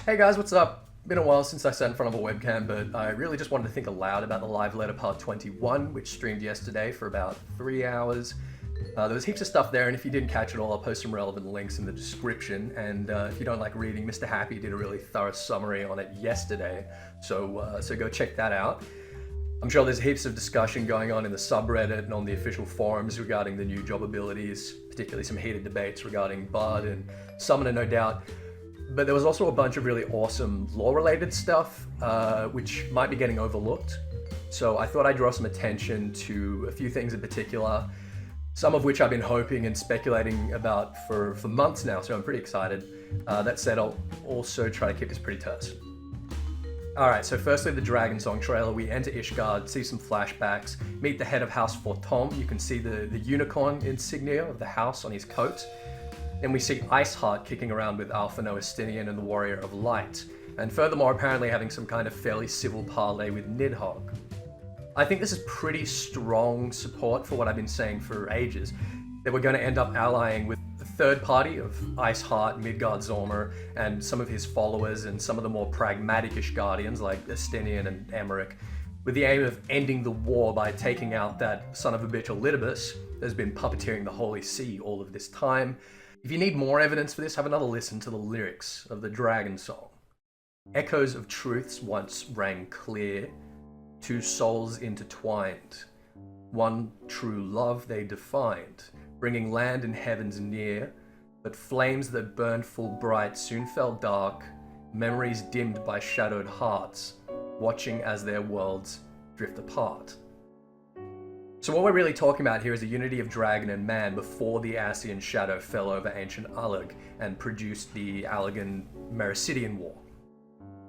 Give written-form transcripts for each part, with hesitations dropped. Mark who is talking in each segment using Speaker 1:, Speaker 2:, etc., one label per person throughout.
Speaker 1: Hey guys, what's up? Been a while since I sat in front of a webcam, but I really just wanted to think aloud about the live letter part 21, which streamed yesterday for about 3 hours. There was heaps of stuff there, and if you didn't catch it all, I'll post some relevant links in the description. And if you don't like reading, Mr. Happy did a really thorough summary on it yesterday, so go check that out. I'm sure there's heaps of discussion going on in the subreddit and on the official forums regarding the new job abilities, particularly some heated debates regarding Bard and Summoner, no doubt. But there was also a bunch of really awesome lore-related stuff, which might be getting overlooked. So I thought I'd draw some attention to a few things in particular, some of which I've been hoping and speculating about for months now, so I'm pretty excited. That said, I'll also try to keep this pretty terse. Alright, so firstly the Dragon Song trailer. We enter Ishgard, see some flashbacks, meet the head of House Fortom. You can see the unicorn insignia of the house on his coat. Then we see Iceheart kicking around with Alphino Estinian and the Warrior of Light, and furthermore apparently having some kind of fairly civil parley with Nidhogg. I think this is pretty strong support for what I've been saying for ages, that we're going to end up allying with the third party of Iceheart, Midgard-Zormr, and some of his followers and some of the more pragmatic Ishgardians like Estinian and Emmerich, with the aim of ending the war by taking out that son of a bitch Elidibus that's been puppeteering the Holy See all of this time. If you need more evidence for this, have another listen to the lyrics of the Dragon Song. Echoes of truths once rang clear, two souls intertwined. One true love they defined, bringing land and heavens near. But flames that burned full bright soon fell dark, memories dimmed by shadowed hearts, watching as their worlds drift apart. So what we're really talking about here is a unity of dragon and man before the Ascian shadow fell over ancient Allag and produced the Allagan-Mericidian War.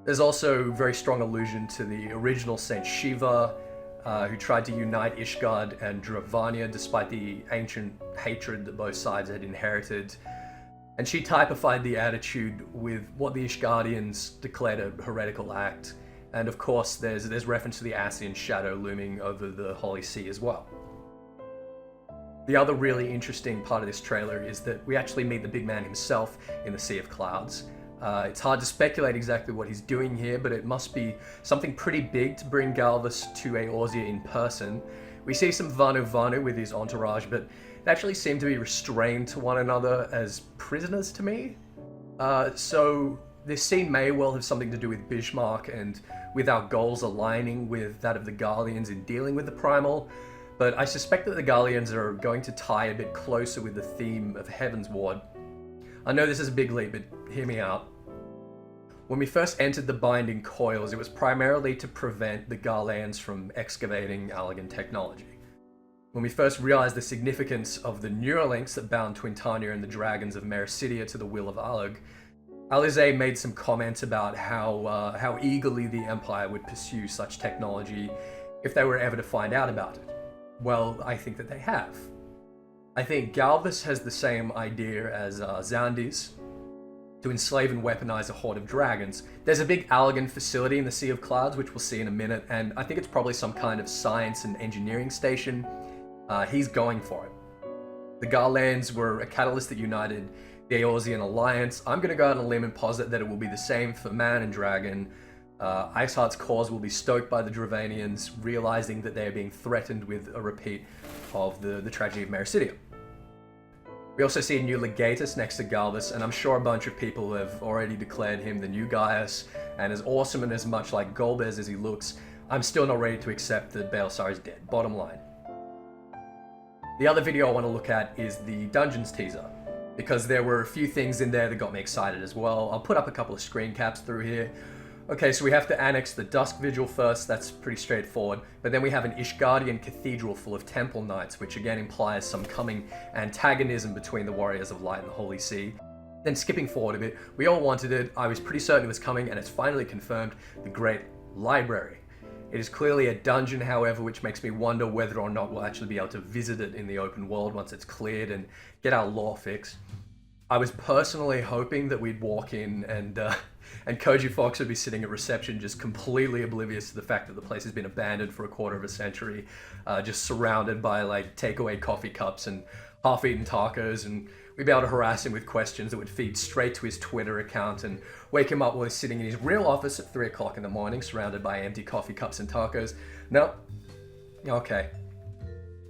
Speaker 1: There's also very strong allusion to the original Saint Shiva, who tried to unite Ishgard and Dravania despite the ancient hatred that both sides had inherited. And she typified the attitude with what the Ishgardians declared a heretical act. And of course, there's reference to the Ascian shadow looming over the Holy See as well. The other really interesting part of this trailer is that we actually meet the big man himself in the Sea of Clouds. It's hard to speculate exactly what he's doing here, but it must be something pretty big to bring Galvis to Eorzea in person. We see some Vanu with his entourage, but they actually seem to be restrained to one another as prisoners to me. So this scene may well have something to do with Bismarck and with our goals aligning with that of the Garleans in dealing with the Primal, but I suspect that the Garleans are going to tie a bit closer with the theme of Heaven's Ward. I know this is a big leap, but hear me out. When we first entered the Binding Coils, it was primarily to prevent the Garleans from excavating Allagan technology. When we first realized the significance of the Neuralinks that bound Twintania and the Dragons of Mericidia to the will of Allag, Alizé made some comments about how eagerly the Empire would pursue such technology if they were ever to find out about it. Well, I think that they have. I think Galvis has the same idea as Xandes, to enslave and weaponize a horde of dragons. There's a big Allagan facility in the Sea of Clouds, which we'll see in a minute, and I think it's probably some kind of science and engineering station. He's going for it. The Garlands were a catalyst that united the Eorzean alliance. I'm going to go out on a limb and posit that it will be the same for man and dragon. Iceheart's cause will be stoked by the Dravanians, realizing that they are being threatened with a repeat of the tragedy of Mericidia. We also see a new Legatus next to Galvis, and I'm sure a bunch of people have already declared him the new Gaius, and as awesome and as much like Golbez as he looks, I'm still not ready to accept that Baelsar is dead, bottom line. The other video I want to look at is the Dungeons teaser, because there were a few things in there that got me excited as well. I'll put up a couple of screen caps through here. Okay, so we have to annex the Dusk Vigil first, that's pretty straightforward, but then we have an Ishgardian cathedral full of temple knights, which again implies some coming antagonism between the Warriors of Light and the Holy See. Then skipping forward a bit, we all wanted it, I was pretty certain it was coming, and it's finally confirmed, the Great Library. It is clearly a dungeon, however, which makes me wonder whether or not we'll actually be able to visit it in the open world once it's cleared and get our lore fixed. I was personally hoping that we'd walk in and Koji Fox would be sitting at reception just completely oblivious to the fact that the place has been abandoned for a quarter of a century, just surrounded by like takeaway coffee cups and half-eaten tacos, and we'd be able to harass him with questions that would feed straight to his Twitter account and wake him up while he's sitting in his real office at 3 o'clock in the morning, surrounded by empty coffee cups and tacos. No. Okay.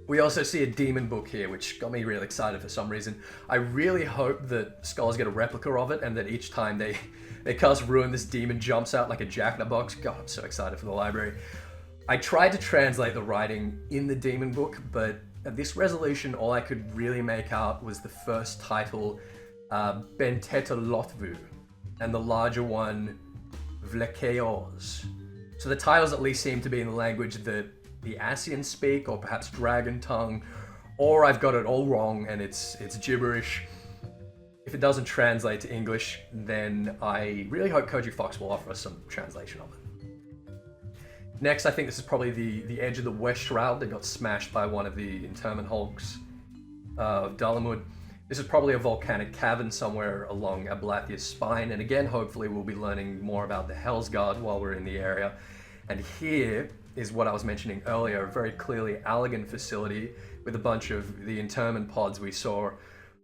Speaker 1: We also see a demon book here, which got me really excited for some reason. I really hope that scholars get a replica of it, and that each time they cast Ruin, this demon jumps out like a jack-in-a-box. God, I'm so excited for the library. I tried to translate the writing in the demon book, but at this resolution, all I could really make out was the first title, Benteta Lotvu, and the larger one, Vlekeos. So the titles at least seem to be in the language that the Asians speak, or perhaps Dragon Tongue, or I've got it all wrong and it's gibberish. If it doesn't translate to English, then I really hope Koji Fox will offer us some translation of it. Next, I think this is probably the edge of the West Shroud that got smashed by one of the interment hulks of Dalamud. This is probably a volcanic cavern somewhere along Ablathia's spine, and again, hopefully we'll be learning more about the Hellsguard while we're in the area. And here is what I was mentioning earlier, a very clearly Allegan facility with a bunch of the interment pods we saw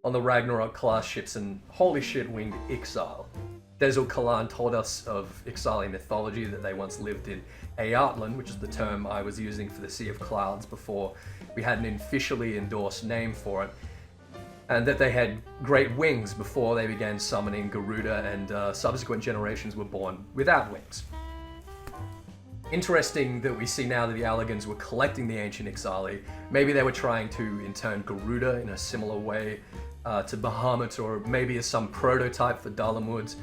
Speaker 1: on the Ragnarok class ships, and holy shit, winged Ixal. Desul Kalan told us of Ixali mythology, that they once lived in Eatlan, which is the term I was using for the Sea of Clouds before we had an officially endorsed name for it, and that they had great wings before they began summoning Garuda, and subsequent generations were born without wings. Interesting that we see now that the Allegans were collecting the ancient Ixali. Maybe they were trying to intern Garuda in a similar way to Bahamut, or maybe as some prototype for Dalamud,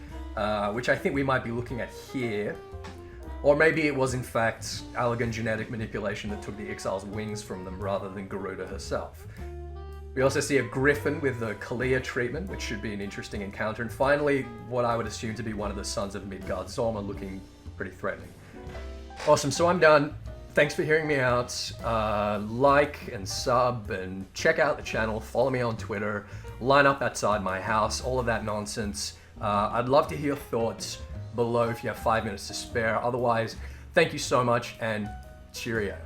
Speaker 1: which I think we might be looking at here. Or maybe it was in fact Allegan genetic manipulation that took the Ixal's wings from them rather than Garuda herself. We also see a griffin with the Kalia treatment, which should be an interesting encounter. And finally, what I would assume to be one of the sons of Midgard Zorma, looking pretty threatening. Awesome, so I'm done. Thanks for hearing me out. Like and sub and check out the channel. Follow me on Twitter. Line up outside my house. All of that nonsense. I'd love to hear your thoughts below if you have 5 minutes to spare. Otherwise, thank you so much and cheerio.